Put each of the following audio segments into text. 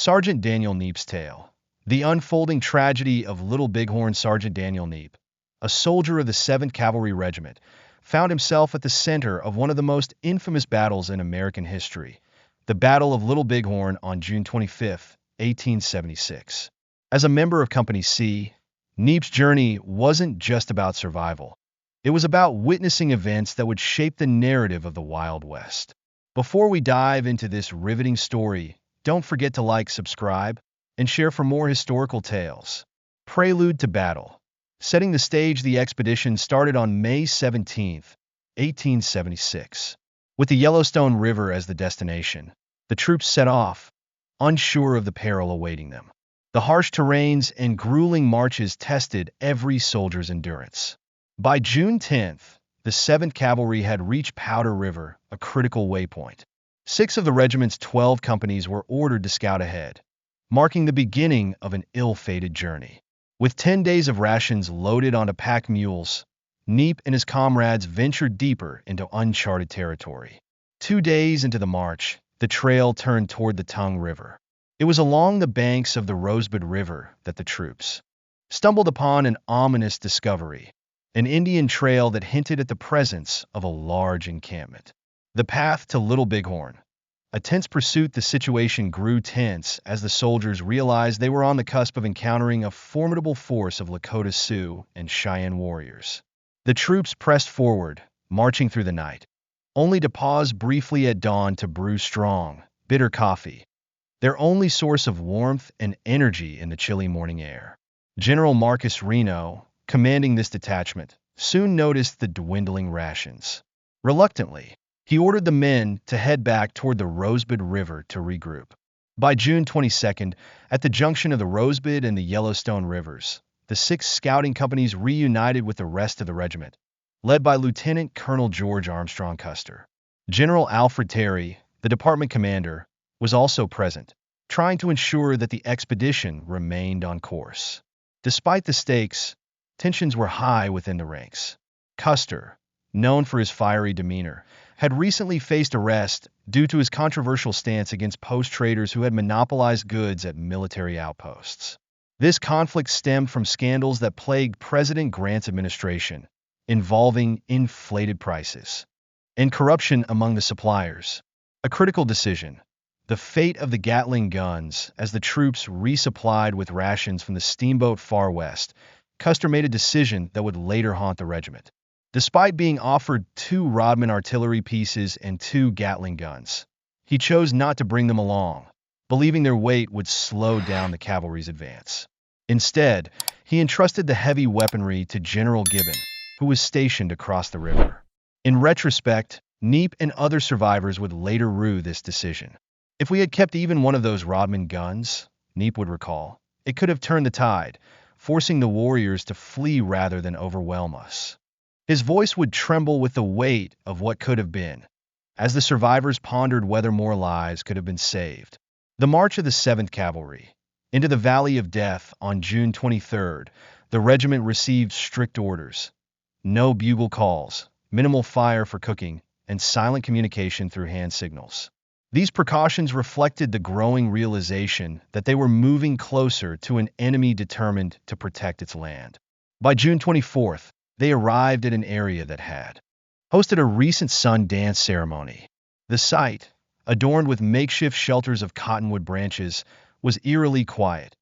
Sergeant Daniel Neep's Tale. The unfolding tragedy of Little Bighorn. Sergeant Daniel Neep, a soldier of the 7th Cavalry Regiment, found himself at the center of one of the most infamous battles in American history, the Battle of Little Bighorn on June 25, 1876. As a member of Company C, Neep's journey wasn't just about survival. It was about witnessing events that would shape the narrative of the Wild West. Before we dive into this riveting story, don't forget to like, subscribe, and share for more historical tales. Prelude to Battle. Setting the stage, the expedition started on May 17, 1876. With the Yellowstone River as the destination, the troops set off, unsure of the peril awaiting them. The harsh terrains and grueling marches tested every soldier's endurance. By June 10th, the 7th Cavalry had reached Powder River, a critical waypoint. 6 of the regiment's 12 companies were ordered to scout ahead, marking the beginning of an ill-fated journey. With 10 days of rations loaded onto pack mules, Neep and his comrades ventured deeper into uncharted territory. 2 days into the march, the trail turned toward the Tongue River. It was along the banks of the Rosebud River that the troops stumbled upon an ominous discovery, an Indian trail that hinted at the presence of a large encampment. The path to Little Bighorn. A tense pursuit. The situation grew tense as the soldiers realized they were on the cusp of encountering a formidable force of Lakota Sioux and Cheyenne warriors. The troops pressed forward, marching through the night, only to pause briefly at dawn to brew strong, bitter coffee, their only source of warmth and energy in the chilly morning air. General Marcus Reno, commanding this detachment, soon noticed the dwindling rations. Reluctantly, he ordered the men to head back toward the Rosebud River to regroup. By June 22nd, at the junction of the Rosebud and the Yellowstone Rivers, the 6 scouting companies reunited with the rest of the regiment, led by Lieutenant Colonel George Armstrong Custer. General Alfred Terry, the department commander, was also present, trying to ensure that the expedition remained on course. Despite the stakes, tensions were high within the ranks. Custer, known for his fiery demeanor, had recently faced arrest due to his controversial stance against post traders who had monopolized goods at military outposts. This conflict stemmed from scandals that plagued President Grant's administration, involving inflated prices and corruption among the suppliers. A critical decision, the fate of the Gatling guns as the troops resupplied with rations from the steamboat Far West. Custer made a decision that would later haunt the regiment. Despite being offered 2 Rodman artillery pieces and 2 Gatling guns, he chose not to bring them along, believing their weight would slow down the cavalry's advance. Instead, he entrusted the heavy weaponry to General Gibbon, who was stationed across the river. In retrospect, Neep and other survivors would later rue this decision. If we had kept even one of those Rodman guns, Neep would recall, it could have turned the tide, forcing the warriors to flee rather than overwhelm us. His voice would tremble with the weight of what could have been, as the survivors pondered whether more lives could have been saved. The march of the 7th Cavalry into the Valley of Death on June 23rd, the regiment received strict orders. No bugle calls, minimal fire for cooking, and silent communication through hand signals. These precautions reflected the growing realization that they were moving closer to an enemy determined to protect its land. By June 24th, they arrived at an area that had hosted a recent sun dance ceremony. The site, adorned with makeshift shelters of cottonwood branches, was eerily quiet,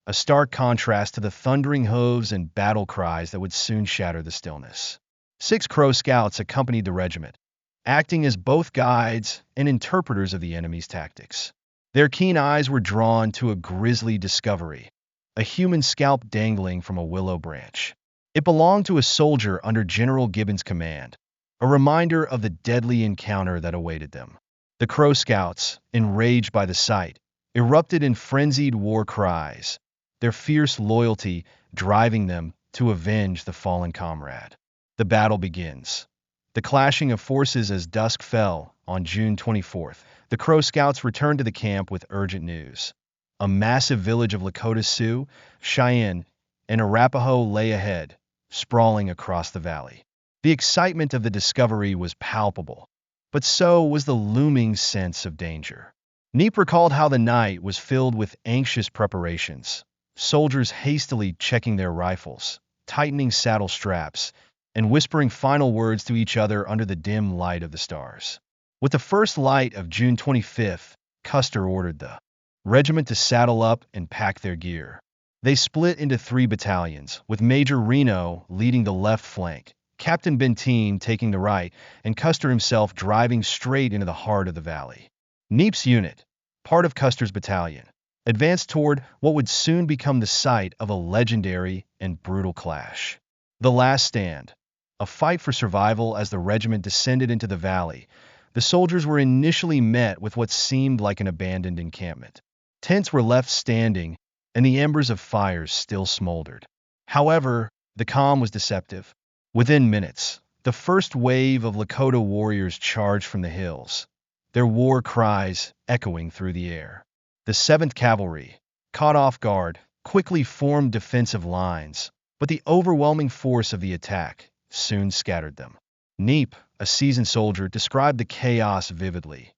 a stark contrast to the thundering hooves and battle cries that would soon shatter the stillness. 6 Crow Scouts accompanied the regiment, acting as both guides and interpreters of the enemy's tactics. Their keen eyes were drawn to a grisly discovery, a human scalp dangling from a willow branch. It belonged to a soldier under General Gibbon's command, a reminder of the deadly encounter that awaited them. The Crow Scouts, enraged by the sight, erupted in frenzied war cries, their fierce loyalty driving them to avenge the fallen comrade. The battle begins. The clashing of forces as dusk fell on June 24th. The Crow Scouts returned to the camp with urgent news. A massive village of Lakota Sioux, Cheyenne, and Arapaho lay ahead, sprawling across the valley. The excitement of the discovery was palpable, but so was the looming sense of danger. Neep recalled how the night was filled with anxious preparations, soldiers hastily checking their rifles, tightening saddle straps, and whispering final words to each other under the dim light of the stars. With the first light of June 25th, Custer ordered the regiment to saddle up and pack their gear. They split into 3 battalions, with Major Reno leading the left flank, Captain Benteen taking the right, and Custer himself driving straight into the heart of the valley. Neep's unit, part of Custer's battalion, advanced toward what would soon become the site of a legendary and brutal clash. The Last Stand, a fight for survival as the regiment descended into the valley. The soldiers were initially met with what seemed like an abandoned encampment. Tents were left standing, and the embers of fires still smoldered. However, the calm was deceptive. Within minutes, the first wave of Lakota warriors charged from the hills, their war cries echoing through the air. The 7th Cavalry, caught off guard, quickly formed defensive lines, but the overwhelming force of the attack soon scattered them. Neep, a seasoned soldier, described the chaos vividly.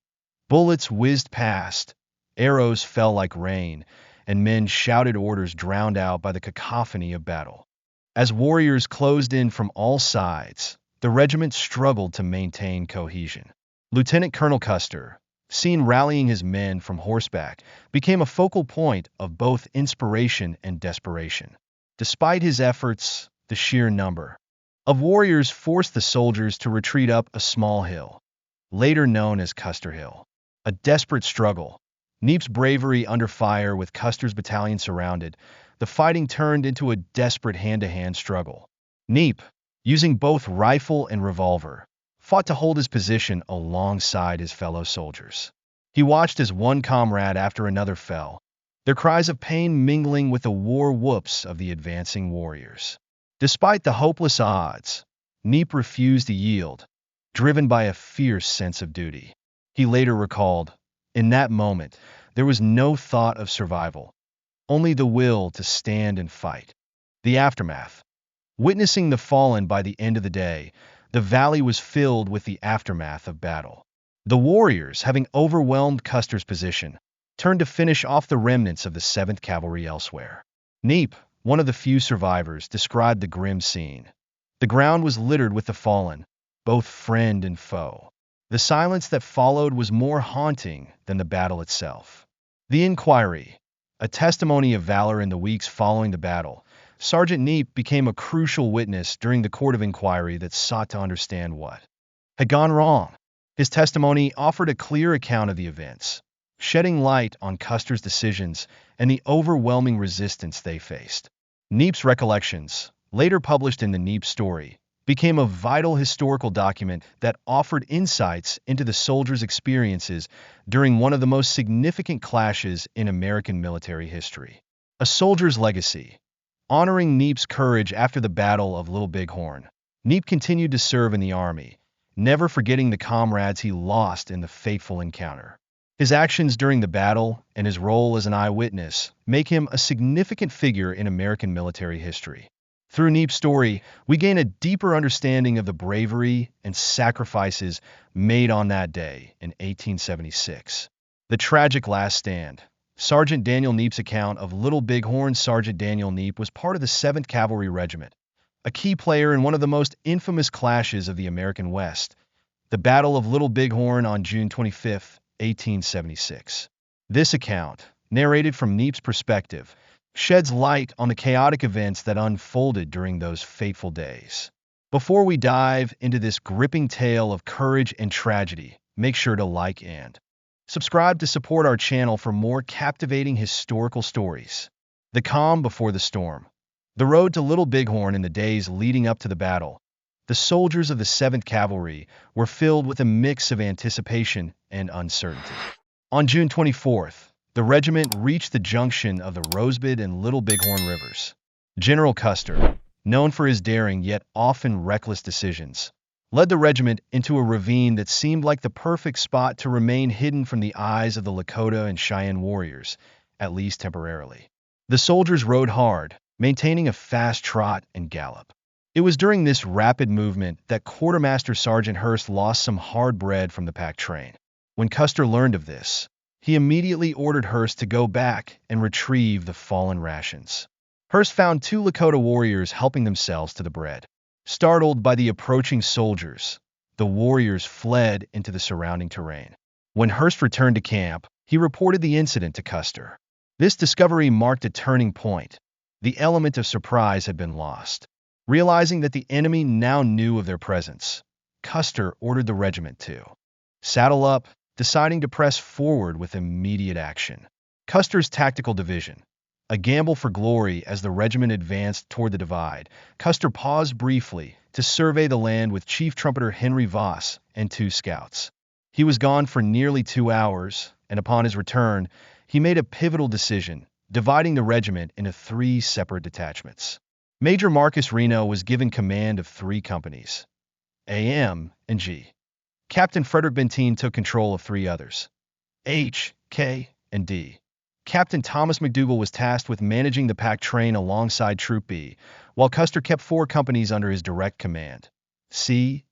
Bullets whizzed past, arrows fell like rain, and men shouted orders drowned out by the cacophony of battle. As warriors closed in from all sides, the regiment struggled to maintain cohesion. Lieutenant Colonel Custer, seen rallying his men from horseback, became a focal point of both inspiration and desperation. Despite his efforts, the sheer number of warriors forced the soldiers to retreat up a small hill, later known as Custer Hill. A desperate struggle. Neep's bravery under fire with Custer's battalion surrounded, the fighting turned into a desperate hand-to-hand struggle. Neep, using both rifle and revolver, fought to hold his position alongside his fellow soldiers. He watched as one comrade after another fell, their cries of pain mingling with the war whoops of the advancing warriors. Despite the hopeless odds, Neep refused to yield, driven by a fierce sense of duty. He later recalled, "In that moment, there was no thought of survival, only the will to stand and fight." The aftermath. Witnessing the fallen by the end of the day, the valley was filled with the aftermath of battle. The warriors, having overwhelmed Custer's position, turned to finish off the remnants of the 7th Cavalry elsewhere. Neep, one of the few survivors, described the grim scene. The ground was littered with the fallen, both friend and foe. The silence that followed was more haunting than the battle itself. The inquiry, a testimony of valor in the weeks following the battle, Sergeant Neep became a crucial witness during the court of inquiry that sought to understand what had gone wrong. His testimony offered a clear account of the events, shedding light on Custer's decisions and the overwhelming resistance they faced. Neep's recollections, later published in the Neep Story, became a vital historical document that offered insights into the soldiers' experiences during one of the most significant clashes in American military history. A Soldier's Legacy. Honoring Neep's courage after the Battle of Little Bighorn, Neep continued to serve in the Army, never forgetting the comrades he lost in the fateful encounter. His actions during the battle and his role as an eyewitness make him a significant figure in American military history. Through Neep's story, we gain a deeper understanding of the bravery and sacrifices made on that day in 1876. The tragic Last Stand. Sergeant Daniel Neep's account of Little Bighorn. Sergeant Daniel Neep was part of the 7th Cavalry Regiment, a key player in one of the most infamous clashes of the American West, the Battle of Little Bighorn on June 25, 1876. This account, narrated from Neep's perspective, sheds light on the chaotic events that unfolded during those fateful days. Before we dive into this gripping tale of courage and tragedy, make sure to like and subscribe to support our channel for more captivating historical stories. The calm before the storm. The road to Little Bighorn in the days leading up to the battle. The soldiers of the 7th Cavalry were filled with a mix of anticipation and uncertainty. On June 24th, the regiment reached the junction of the Rosebud and Little Bighorn rivers. General Custer, known for his daring yet often reckless decisions, led the regiment into a ravine that seemed like the perfect spot to remain hidden from the eyes of the Lakota and Cheyenne warriors, at least temporarily. The soldiers rode hard, maintaining a fast trot and gallop. It was during this rapid movement that Quartermaster Sergeant Hurst lost some hard bread from the pack train. When Custer learned of this, he immediately ordered Hearst to go back and retrieve the fallen rations. Hearst found two Lakota warriors helping themselves to the bread. Startled by the approaching soldiers, the warriors fled into the surrounding terrain. When Hearst returned to camp, he reported the incident to Custer. This discovery marked a turning point. The element of surprise had been lost. Realizing that the enemy now knew of their presence, Custer ordered the regiment to saddle up, deciding to press forward with immediate action. Custer's tactical division, a gamble for glory as the regiment advanced toward the divide. Custer paused briefly to survey the land with Chief Trumpeter Henry Voss and two scouts. He was gone for nearly 2 hours, and upon his return, he made a pivotal decision, dividing the regiment into 3 separate detachments. Major Marcus Reno was given command of 3 companies, A.M. and G. Captain Frederick Benteen took control of 3 others, H, K, and D. Captain Thomas McDougal was tasked with managing the pack train alongside Troop B, while Custer kept 4 companies under his direct command, C,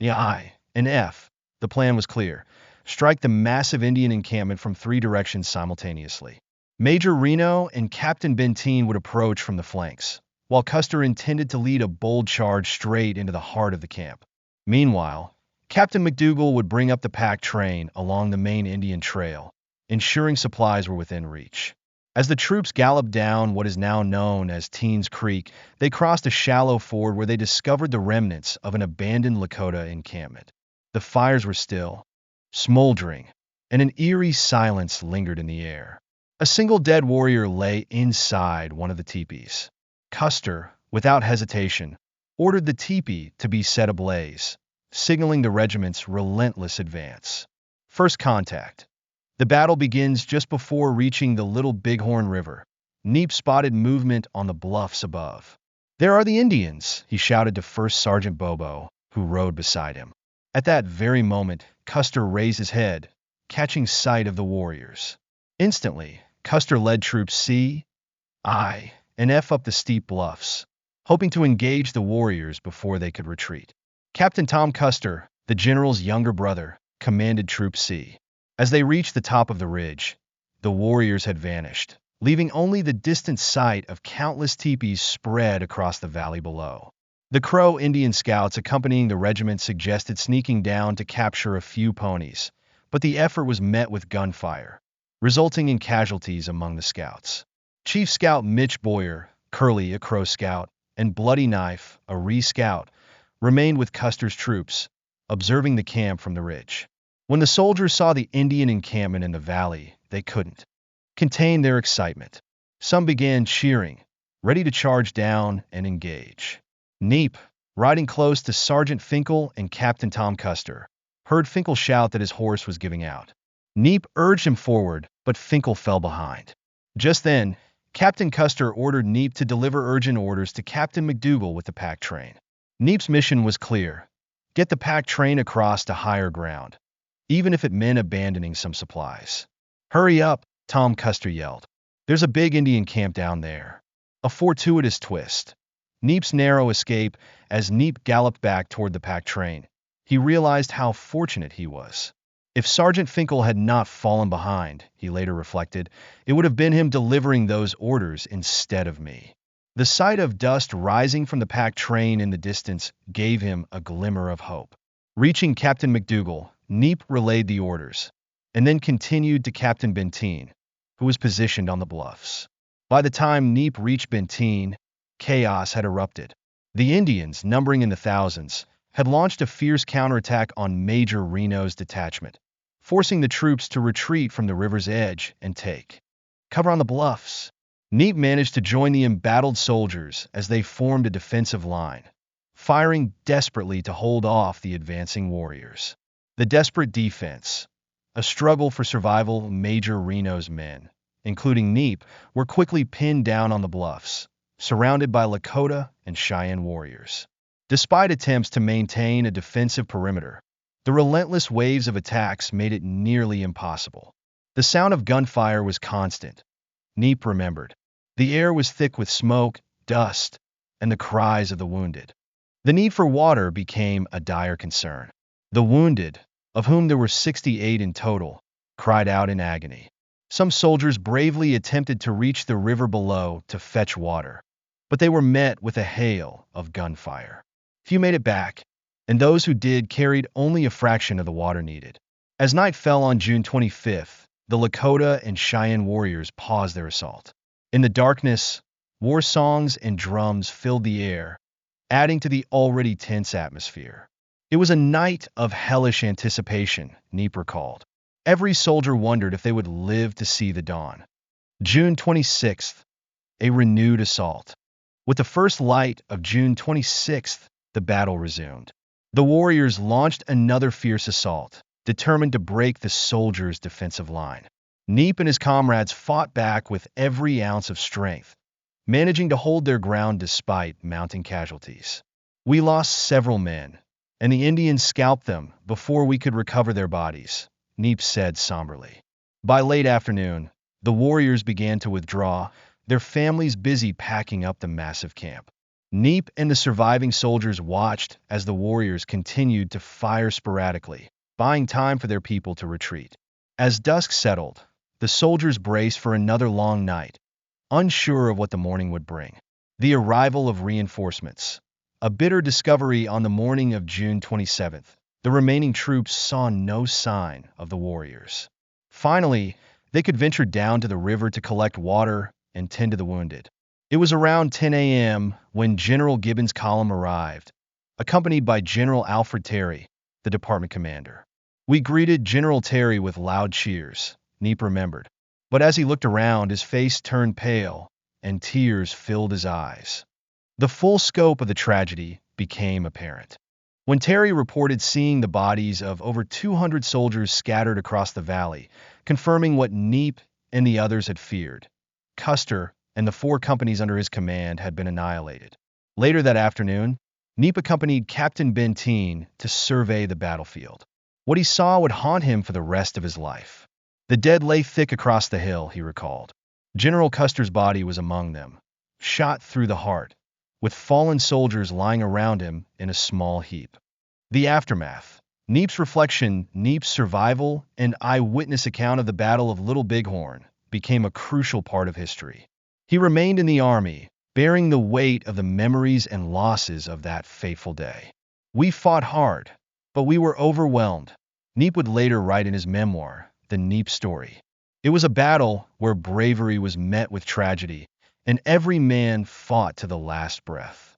I, and F. The plan was clear: strike the massive Indian encampment from 3 directions simultaneously. Major Reno and Captain Benteen would approach from the flanks, while Custer intended to lead a bold charge straight into the heart of the camp. Meanwhile, Captain McDougal would bring up the pack train along the main Indian trail, ensuring supplies were within reach. As the troops galloped down what is now known as Teens Creek, they crossed a shallow ford where they discovered the remnants of an abandoned Lakota encampment. The fires were still, smoldering, and an eerie silence lingered in the air. A single dead warrior lay inside one of the teepees. Custer, without hesitation, ordered the teepee to be set ablaze, signaling the regiment's relentless advance. First contact. The battle begins just before reaching the Little Bighorn River. Neep spotted movement on the bluffs above. "There are the Indians," he shouted to First Sergeant Bobo, who rode beside him. At that very moment, Custer raised his head, catching sight of the warriors. Instantly, Custer led Troops C, I, and F up the steep bluffs, hoping to engage the warriors before they could retreat. Captain Tom Custer, the general's younger brother, commanded Troop C. As they reached the top of the ridge, the warriors had vanished, leaving only the distant sight of countless teepees spread across the valley below. The Crow Indian scouts accompanying the regiment suggested sneaking down to capture a few ponies, but the effort was met with gunfire, resulting in casualties among the scouts. Chief Scout Mitch Boyer, Curly, a Crow scout, and Bloody Knife, a Ree scout, remained with Custer's troops, observing the camp from the ridge. When the soldiers saw the Indian encampment in the valley, they couldn't contain their excitement. Some began cheering, ready to charge down and engage. Neep, riding close to Sergeant Finkel and Captain Tom Custer, heard Finkel shout that his horse was giving out. Neep urged him forward, but Finkel fell behind. Just then, Captain Custer ordered Neep to deliver urgent orders to Captain McDougal with the pack train. Neep's mission was clear: get the pack train across to higher ground, even if it meant abandoning some supplies. "Hurry up," Tom Custer yelled. "There's a big Indian camp down there." A fortuitous twist. Neep's narrow escape. As Neep galloped back toward the pack train, he realized how fortunate he was. If Sergeant Finkel had not fallen behind, he later reflected, it would have been him delivering those orders instead of me. The sight of dust rising from the pack train in the distance gave him a glimmer of hope. Reaching Captain McDougal, Neep relayed the orders, and then continued to Captain Benteen, who was positioned on the bluffs. By the time Neep reached Benteen, chaos had erupted. The Indians, numbering in the thousands, had launched a fierce counterattack on Major Reno's detachment, forcing the troops to retreat from the river's edge and take cover on the bluffs. Neep managed to join the embattled soldiers as they formed a defensive line, firing desperately to hold off the advancing warriors. The desperate defense, a struggle for survival. Major Reno's men, including Neep, were quickly pinned down on the bluffs, surrounded by Lakota and Cheyenne warriors. Despite attempts to maintain a defensive perimeter, the relentless waves of attacks made it nearly impossible. The sound of gunfire was constant, Neep remembered. The air was thick with smoke, dust, and the cries of the wounded. The need for water became a dire concern. The wounded, of whom there were 68 in total, cried out in agony. Some soldiers bravely attempted to reach the river below to fetch water, but they were met with a hail of gunfire. Few made it back, and those who did carried only a fraction of the water needed. As night fell on June 25th, the Lakota and Cheyenne warriors paused their assault. In the darkness, war songs and drums filled the air, adding to the already tense atmosphere. It was a night of hellish anticipation, Neep recalled. Every soldier wondered if they would live to see the dawn. June 26th, a renewed assault. With the first light of June 26th, the battle resumed. The warriors launched another fierce assault, determined to break the soldiers' defensive line. Neep and his comrades fought back with every ounce of strength, managing to hold their ground despite mounting casualties. We lost several men, and the Indians scalped them before we could recover their bodies, Neep said somberly. By late afternoon, the warriors began to withdraw, their families busy packing up the massive camp. Neep and the surviving soldiers watched as the warriors continued to fire sporadically, buying time for their people to retreat. As dusk settled, the soldiers braced for another long night, unsure of what the morning would bring. The arrival of reinforcements. A bitter discovery on the morning of June 27th. The remaining troops saw no sign of the warriors. Finally, they could venture down to the river to collect water and tend to the wounded. It was around 10 a.m. when General Gibbon's column arrived, accompanied by General Alfred Terry, the department commander. We greeted General Terry with loud cheers, Neep remembered. But as he looked around, his face turned pale, and tears filled his eyes. The full scope of the tragedy became apparent. When Terry reported seeing the bodies of over 200 soldiers scattered across the valley, confirming what Neep and the others had feared, Custer and the 4 companies under his command had been annihilated. Later that afternoon, Neep accompanied Captain Benteen to survey the battlefield. What he saw would haunt him for the rest of his life. The dead lay thick across the hill, he recalled. General Custer's body was among them, shot through the heart, with fallen soldiers lying around him in a small heap. The aftermath. Neep's reflection, Neep's survival, and eyewitness account of the Battle of Little Bighorn became a crucial part of history. He remained in the Army, bearing the weight of the memories and losses of that fateful day. We fought hard, but we were overwhelmed, Neep would later write in his memoir, The Neep Story. It was a battle where bravery was met with tragedy, and every man fought to the last breath.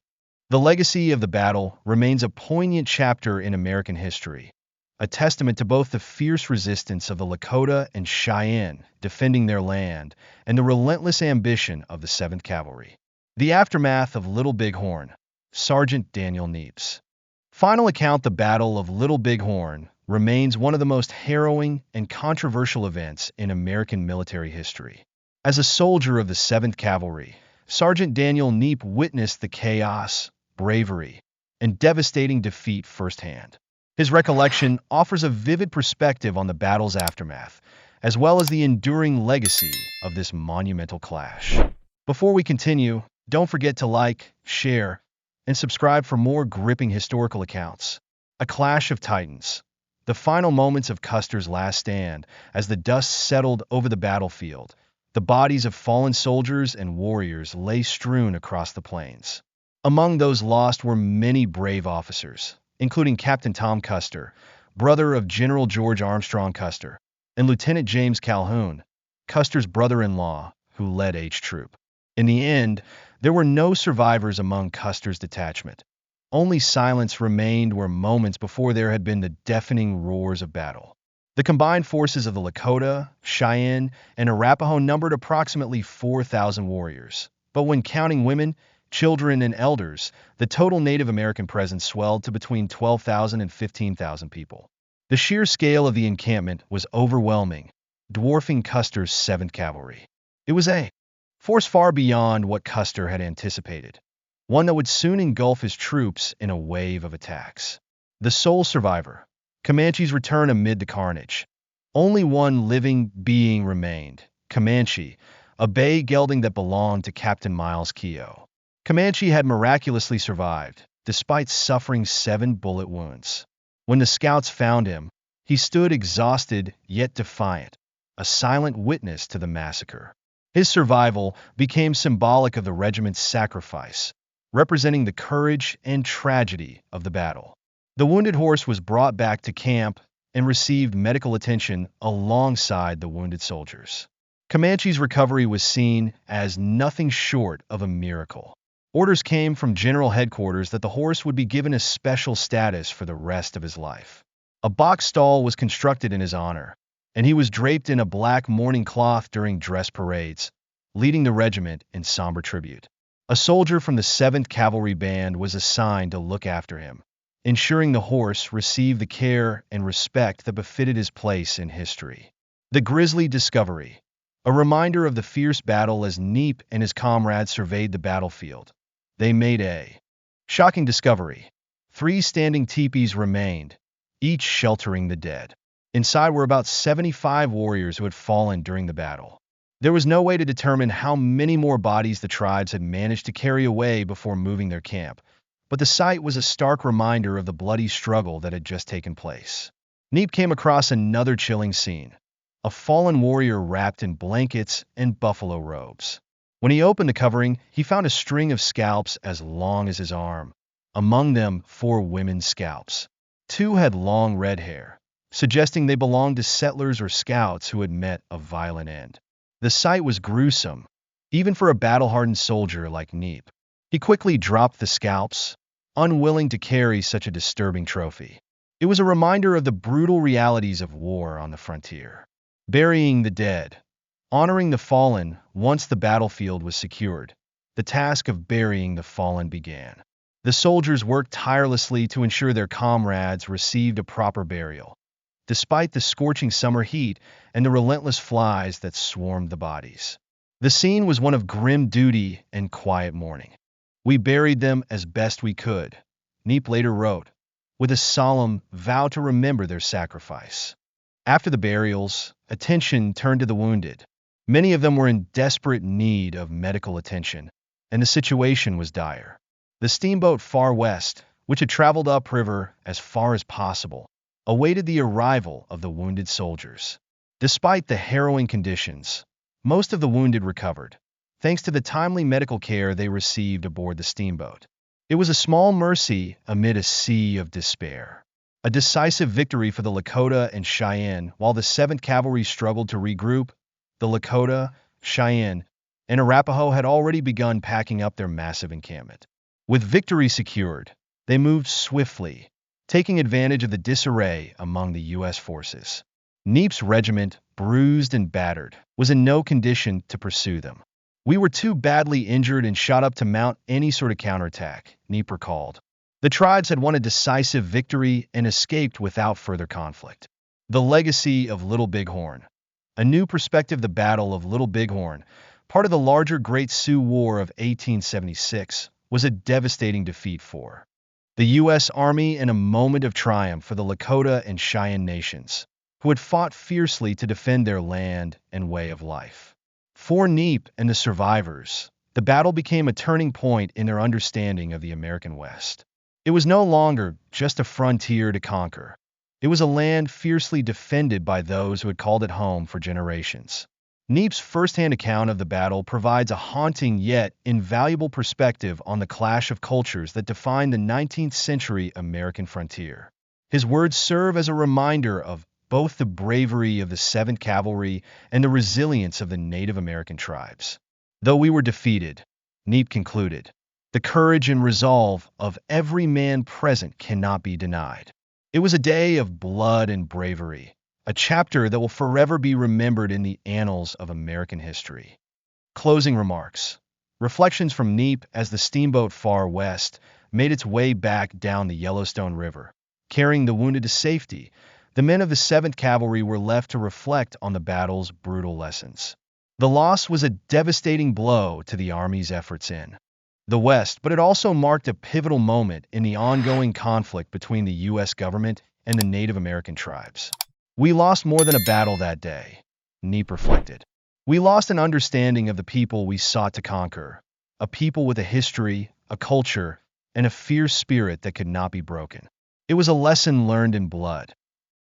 The legacy of the battle remains a poignant chapter in American history, a testament to both the fierce resistance of the Lakota and Cheyenne defending their land and the relentless ambition of the 7th Cavalry. The aftermath of Little Bighorn, Sergeant Daniel Neep's final account. The Battle of Little Bighorn remains one of the most harrowing and controversial events in American military history. As a soldier of the 7th Cavalry, Sergeant Daniel Neep witnessed the chaos, bravery, and devastating defeat firsthand. His recollection offers a vivid perspective on the battle's aftermath, as well as the enduring legacy of this monumental clash. Before we continue, don't forget to like, share, and subscribe for more gripping historical accounts. A clash of titans. The final moments of Custer's last stand as the dust settled over the battlefield. The bodies of fallen soldiers and warriors lay strewn across the plains. Among those lost were many brave officers, including Captain Tom Custer, brother of General George Armstrong Custer, and Lieutenant James Calhoun, Custer's brother-in-law, who led H Troop. In the end, there were no survivors among Custer's detachment. Only silence remained where moments before there had been the deafening roars of battle. The combined forces of the Lakota, Cheyenne, and Arapaho numbered approximately 4,000 warriors. But when counting women, children, and elders, the total Native American presence swelled to between 12,000 and 15,000 people. The sheer scale of the encampment was overwhelming, dwarfing Custer's 7th Cavalry. It was a force far beyond what Custer had anticipated, one that would soon engulf his troops in a wave of attacks. The sole survivor. Comanche's return amid the carnage. Only one living being remained, Comanche, a bay gelding that belonged to Captain Miles Keogh. Comanche had miraculously survived, despite suffering 7 bullet wounds. When the scouts found him, He stood exhausted yet defiant, a silent witness to the massacre. His survival became symbolic of the regiment's sacrifice, representing the courage and tragedy of the battle. The wounded horse was brought back to camp and received medical attention alongside the wounded soldiers. Comanche's recovery was seen as nothing short of a miracle. Orders came from General Headquarters that the horse would be given a special status for the rest of his life. A box stall was constructed in his honor, and he was draped in a black mourning cloth during dress parades, leading the regiment in somber tribute. A soldier from the 7th Cavalry Band was assigned to look after him, ensuring the horse received the care and respect that befitted his place in history. The grisly discovery, a reminder of the fierce battle as Neep and his comrades surveyed the battlefield. They made a shocking discovery. 3 standing teepees remained, each sheltering the dead. Inside were about 75 warriors who had fallen during the battle. There was no way to determine how many more bodies the tribes had managed to carry away before moving their camp, but the sight was a stark reminder of the bloody struggle that had just taken place. Neep came across another chilling scene, a fallen warrior wrapped in blankets and buffalo robes. When he opened the covering, he found a string of scalps as long as his arm. Among them, 4 women's scalps. 2 had long red hair, suggesting they belonged to settlers or scouts who had met a violent end. The sight was gruesome, even for a battle-hardened soldier like Neep. He quickly dropped the scalps, unwilling to carry such a disturbing trophy. It was a reminder of the brutal realities of war on the frontier. Burying the dead. Honoring the fallen once the battlefield was secured, the task of burying the fallen began. The soldiers worked tirelessly to ensure their comrades received a proper burial, despite the scorching summer heat and the relentless flies that swarmed the bodies. The scene was one of grim duty and quiet mourning. "We buried them as best we could," Neep later wrote, with a solemn vow to remember their sacrifice. After the burials, attention turned to the wounded. Many of them were in desperate need of medical attention, and the situation was dire. The steamboat Far West, which had traveled upriver as far as possible, awaited the arrival of the wounded soldiers. Despite the harrowing conditions, most of the wounded recovered, thanks to the timely medical care they received aboard the steamboat. It was a small mercy amid a sea of despair. A decisive victory for the Lakota and Cheyenne. While the 7th Cavalry struggled to regroup, the Lakota, Cheyenne, and Arapaho had already begun packing up their massive encampment. With victory secured, they moved swiftly, taking advantage of the disarray among the U.S. forces. Neep's regiment, bruised and battered, was in no condition to pursue them. "We were too badly injured and shot up to mount any sort of counterattack," Neep recalled. The tribes had won a decisive victory and escaped without further conflict. The legacy of Little Bighorn. A new perspective. The Battle of Little Bighorn, part of the larger Great Sioux War of 1876, was a devastating defeat for the U.S. Army and a moment of triumph for the Lakota and Cheyenne nations, who had fought fiercely to defend their land and way of life. For Neep and the survivors, the battle became a turning point in their understanding of the American West. It was no longer just a frontier to conquer. It was a land fiercely defended by those who had called it home for generations. Neep's first-hand account of the battle provides a haunting yet invaluable perspective on the clash of cultures that defined the 19th century American frontier. His words serve as a reminder of both the bravery of the 7th Cavalry and the resilience of the Native American tribes. "Though we were defeated," Neep concluded, "the courage and resolve of every man present cannot be denied. It was a day of blood and bravery, a chapter that will forever be remembered in the annals of American history." Closing remarks. Reflections from Neep as the steamboat Far West made its way back down the Yellowstone River. Carrying the wounded to safety, the men of the 7th Cavalry were left to reflect on the battle's brutal lessons. The loss was a devastating blow to the Army's efforts in the West, but it also marked a pivotal moment in the ongoing conflict between the U.S. government and the Native American tribes. "We lost more than a battle that day," Neep reflected. "We lost an understanding of the people we sought to conquer, a people with a history, a culture, and a fierce spirit that could not be broken. It was a lesson learned in blood,